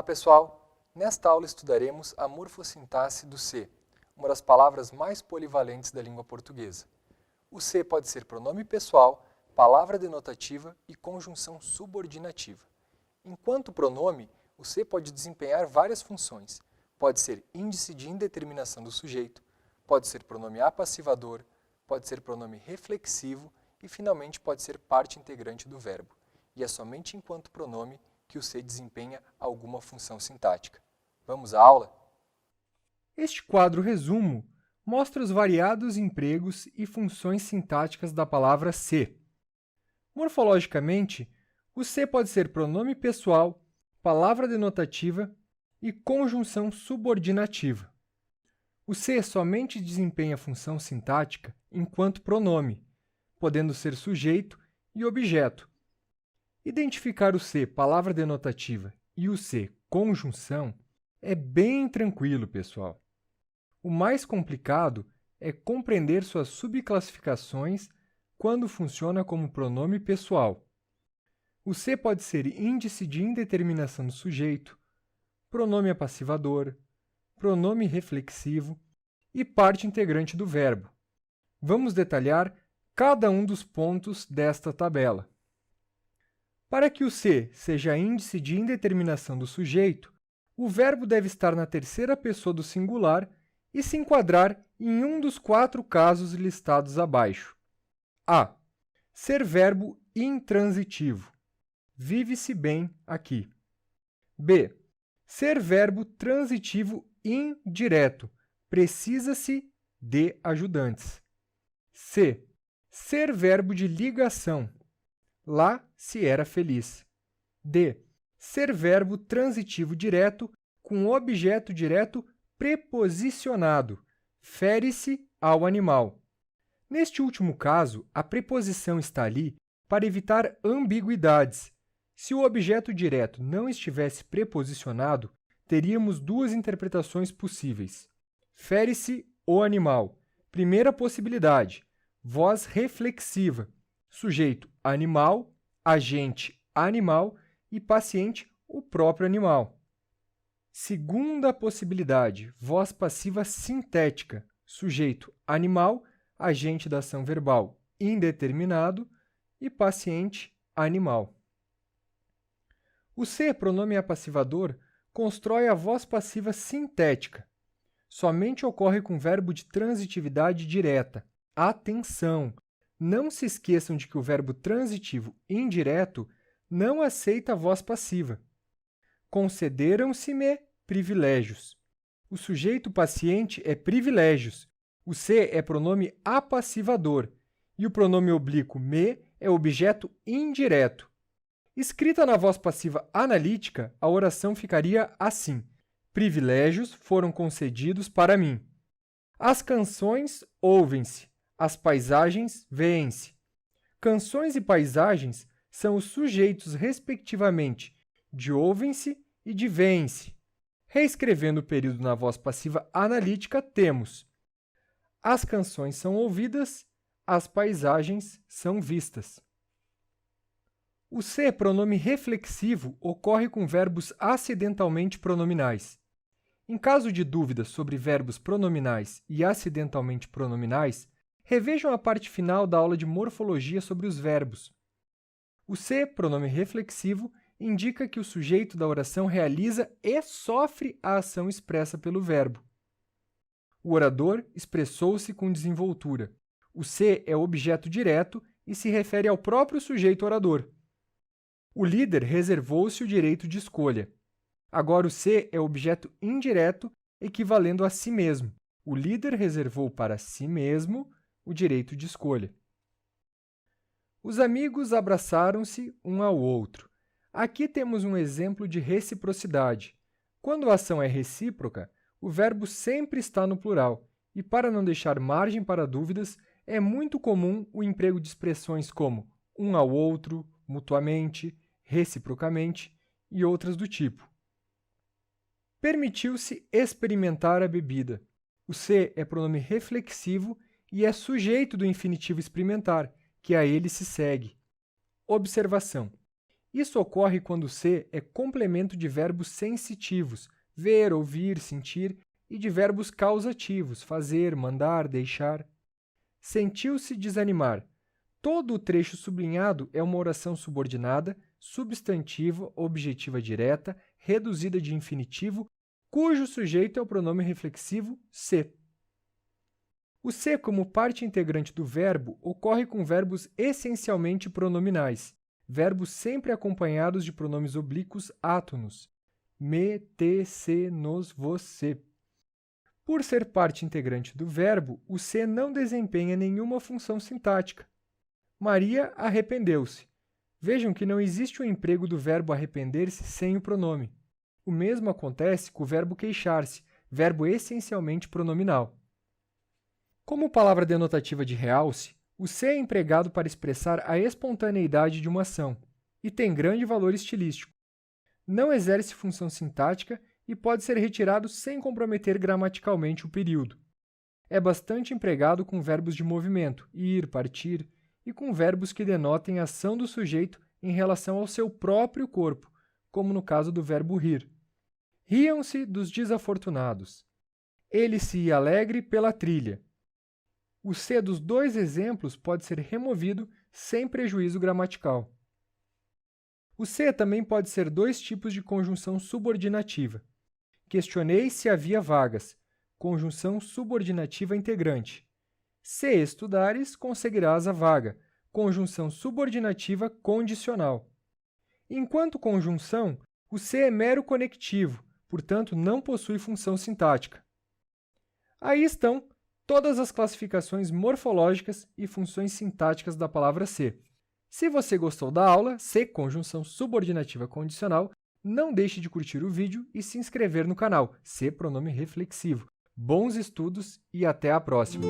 pessoal! Nesta aula estudaremos a morfossintaxe do ser, uma das palavras mais polivalentes da língua portuguesa. O ser pode ser pronome pessoal, palavra denotativa e conjunção subordinativa. Enquanto pronome, o ser pode desempenhar várias funções. Pode ser índice de indeterminação do sujeito, pode ser pronome apassivador, pode ser pronome reflexivo e, finalmente, pode ser parte integrante do verbo. E é somente enquanto pronome que o ser desempenha alguma função sintática. Vamos à aula? Este quadro resumo mostra os variados empregos e funções sintáticas da palavra ser. Morfologicamente, o ser pode ser pronome pessoal, palavra denotativa e conjunção subordinativa. O ser somente desempenha função sintática enquanto pronome, podendo ser sujeito e objeto. Identificar o ser palavra denotativa e o ser conjunção é bem tranquilo, pessoal. O mais complicado é compreender suas subclassificações quando funciona como pronome pessoal. O ser pode ser índice de indeterminação do sujeito, pronome apassivador, pronome reflexivo e parte integrante do verbo. Vamos detalhar cada um dos pontos desta tabela. Para que o ser seja índice de indeterminação do sujeito, o verbo deve estar na terceira pessoa do singular e se enquadrar em um dos 4 casos listados abaixo. A. Ser verbo intransitivo. Vive-se bem aqui. B. Ser verbo transitivo indireto. Precisa-se de ajudantes. C. Ser verbo de ligação. Lá se era feliz. D. Ser verbo transitivo direto com objeto direto preposicionado. Fere-se ao animal. Neste último caso, a preposição está ali para evitar ambiguidades. Se o objeto direto não estivesse preposicionado, teríamos 2 interpretações possíveis. Fere-se o animal. Primeira possibilidade, voz reflexiva. Sujeito animal, agente animal e paciente o próprio animal. Segunda possibilidade, voz passiva sintética. Sujeito animal, agente da ação verbal indeterminado e paciente animal. O ser pronome apassivador constrói a voz passiva sintética. Somente ocorre com verbo de transitividade direta. Atenção! Não se esqueçam de que o verbo transitivo indireto não aceita a voz passiva. Concederam-se-me privilégios. O sujeito paciente é privilégios. O ser é pronome apassivador e o pronome oblíquo me é objeto indireto. Escrita na voz passiva analítica, a oração ficaria assim: privilégios foram concedidos para mim. As canções ouvem-se. As paisagens vêem-se. Canções e paisagens são os sujeitos, respectivamente, de ouvem-se e de vêem-se. Reescrevendo o período na voz passiva analítica, temos: as canções são ouvidas, as paisagens são vistas. O ser pronome reflexivo ocorre com verbos acidentalmente pronominais. Em caso de dúvidas sobre verbos pronominais e acidentalmente pronominais, revejam a parte final da aula de morfologia sobre os verbos. O ser, pronome reflexivo, indica que o sujeito da oração realiza e sofre a ação expressa pelo verbo. O orador expressou-se com desenvoltura. O ser é objeto direto e se refere ao próprio sujeito orador. O líder reservou-se o direito de escolha. Agora o ser é objeto indireto, equivalendo a si mesmo. O líder reservou para si mesmo o direito de escolha. Os amigos abraçaram-se um ao outro. Aqui temos um exemplo de reciprocidade. Quando a ação é recíproca, o verbo sempre está no plural, e para não deixar margem para dúvidas, é muito comum o emprego de expressões como um ao outro, mutuamente, reciprocamente e outras do tipo. Permitiu-se experimentar a bebida. O ser é pronome reflexivo e é sujeito do infinitivo experimentar, que a ele se segue. Observação: Isso ocorre quando o se é complemento de verbos sensitivos, ver, ouvir, sentir, e de verbos causativos, fazer, mandar, deixar. Sentiu-se desanimar. Todo o trecho sublinhado é uma oração subordinada, substantiva, objetiva direta, reduzida de infinitivo, cujo sujeito é o pronome reflexivo se. O se, como parte integrante do verbo, ocorre com verbos essencialmente pronominais, verbos sempre acompanhados de pronomes oblíquos átonos, me, te, se, nos, você. Por ser parte integrante do verbo, o se não desempenha nenhuma função sintática. Maria arrependeu-se. Vejam que não existe o emprego do verbo arrepender-se sem o pronome. O mesmo acontece com o verbo queixar-se, verbo essencialmente pronominal. Como palavra denotativa de realce, o se é empregado para expressar a espontaneidade de uma ação e tem grande valor estilístico. Não exerce função sintática e pode ser retirado sem comprometer gramaticalmente o período. É bastante empregado com verbos de movimento, ir, partir, e com verbos que denotem a ação do sujeito em relação ao seu próprio corpo, como no caso do verbo rir. Riam-se dos desafortunados. Ele se ia alegre pela trilha. O se dos dois exemplos pode ser removido sem prejuízo gramatical. O se também pode ser dois tipos de conjunção subordinativa. Questionei se havia vagas, conjunção subordinativa integrante. Se estudares, conseguirás a vaga, conjunção subordinativa condicional. Enquanto conjunção, o se é mero conectivo, portanto, não possui função sintática. Aí estão todas as classificações morfológicas e funções sintáticas da palavra se. Se você gostou da aula, se conjunção subordinativa condicional, não deixe de curtir o vídeo e se inscrever no canal, se pronome reflexivo. Bons estudos e até a próxima!